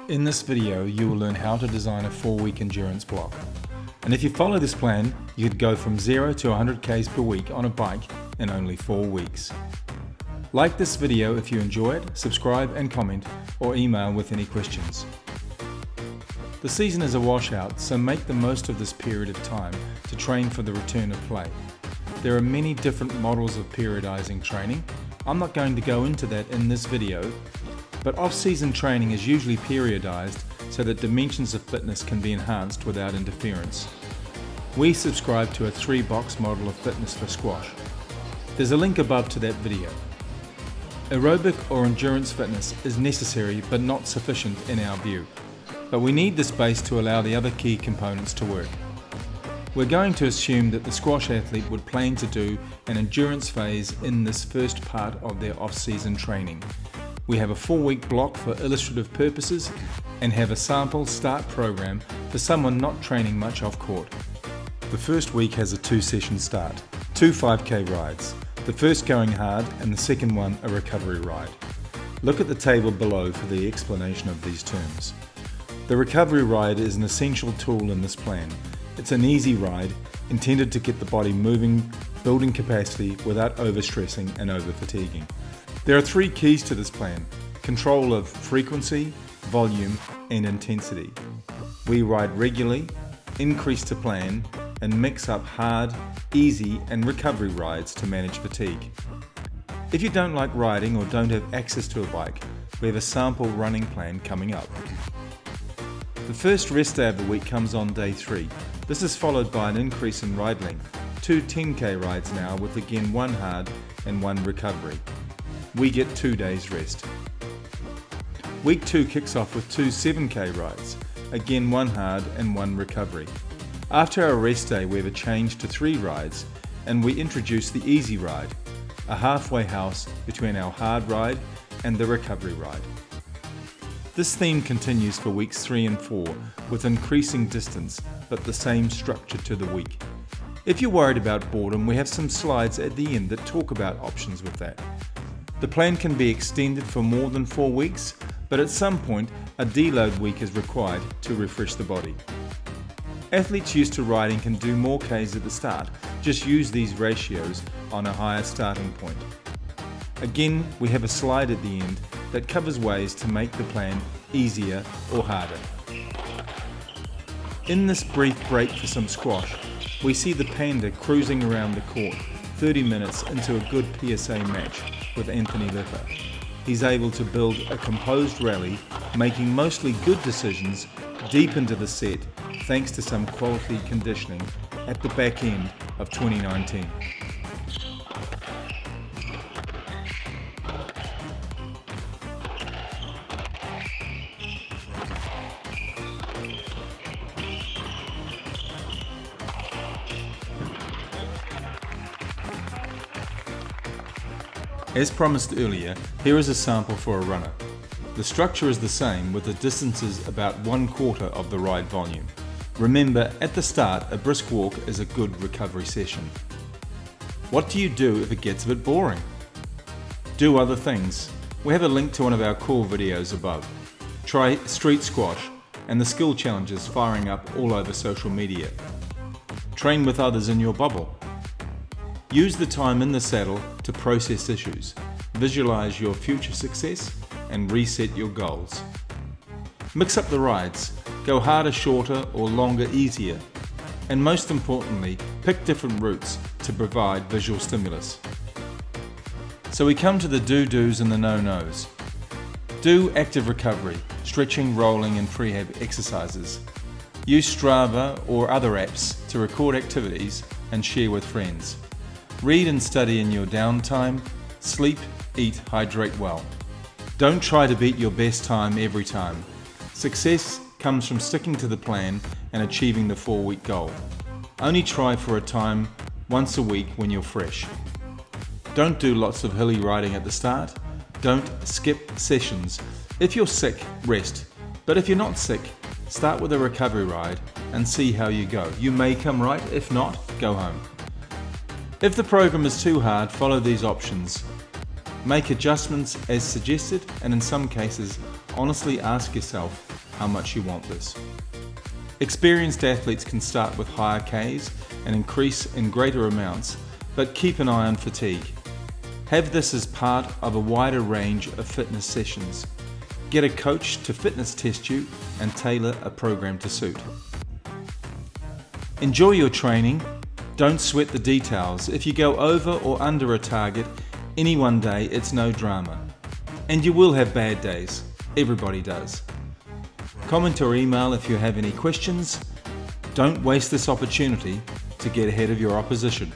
In this video, you will learn how to design a 4-week endurance block. And if you follow this plan, you could go from 0 to 100 k's per week on a bike in only 4 weeks. Like this video if you enjoy it, subscribe and comment, or email with any questions. The season is a washout, so make the most of this period of time to train for the return of play. There are many different models of periodizing training. I'm not going to go into that in this video, but off-season training is usually periodized so that dimensions of fitness can be enhanced without interference. We subscribe to a 3-box model of fitness for squash. There's a link above to that video. Aerobic or endurance fitness is necessary but not sufficient in our view, but we need this base to allow the other key components to work. We're going to assume that the squash athlete would plan to do an endurance phase in this first part of their off-season training. We have a 4-week block for illustrative purposes and have a sample start program for someone not training much off court. The first week has a 2-session start, 2 5k rides, the first going hard and the second one a recovery ride. Look at the table below for the explanation of these terms. The recovery ride is an essential tool in this plan. It's an easy ride intended to get the body moving, building capacity without overstressing and over-fatiguing. There are 3 keys to this plan: control of frequency, volume and intensity. We ride regularly, increase to plan, and mix up hard, easy and recovery rides to manage fatigue. If you don't like riding or don't have access to a bike, we have a sample running plan coming up. The first rest day of the week comes on day 3. This is followed by an increase in ride length, 2 10k rides now with again 1 hard and 1 recovery. We get 2 days rest. Week 2 kicks off with 2 7k rides, again 1 hard and 1 recovery. After our rest day we have a change to 3 rides and we introduce the easy ride, a halfway house between our hard ride and the recovery ride. This theme continues for weeks 3 and 4 with increasing distance but the same structure to the week. If you're worried about boredom, we have some slides at the end that talk about options with that. The plan can be extended for more than 4 weeks, but at some point a deload week is required to refresh the body. Athletes used to riding can do more Ks at the start, just use these ratios on a higher starting point. Again, we have a slide at the end that covers ways to make the plan easier or harder. In this brief break for some squash, we see the panda cruising around the court 30 minutes into a good PSA match with Anthony Lipper. He's able to build a composed rally, making mostly good decisions deep into the set thanks to some quality conditioning at the back end of 2019. As promised earlier, here is a sample for a runner. The structure is the same with the distances about 1/4 of the ride volume. Remember, at the start, a brisk walk is a good recovery session. What do you do if it gets a bit boring? Do other things. We have a link to one of our core videos above. Try street squash and the skill challenges firing up all over social media. Train with others in your bubble. Use the time in the saddle to process issues, visualize your future success, and reset your goals. Mix up the rides, go harder, shorter, or longer, easier. And most importantly, pick different routes to provide visual stimulus. So we come to the do-dos and the no-nos. Do active recovery, stretching, rolling, and prehab exercises. Use Strava or other apps to record activities and share with friends. Read and study in your downtime. Sleep, eat, hydrate well. Don't try to beat your best time every time. Success comes from sticking to the plan and achieving the 4-week goal. Only try for a time once a week when you're fresh. Don't do lots of hilly riding at the start. Don't skip sessions. If you're sick, rest. But if you're not sick, start with a recovery ride and see how you go. You may come right, if not, go home. If the program is too hard, follow these options. Make adjustments as suggested, and in some cases, honestly ask yourself how much you want this. Experienced athletes can start with higher Ks and increase in greater amounts, but keep an eye on fatigue. Have this as part of a wider range of fitness sessions. Get a coach to fitness test you and tailor a program to suit. Enjoy your training. Don't sweat the details. If you go over or under a target any one day, it's no drama. And you will have bad days. Everybody does. Comment or email if you have any questions. Don't waste this opportunity to get ahead of your opposition.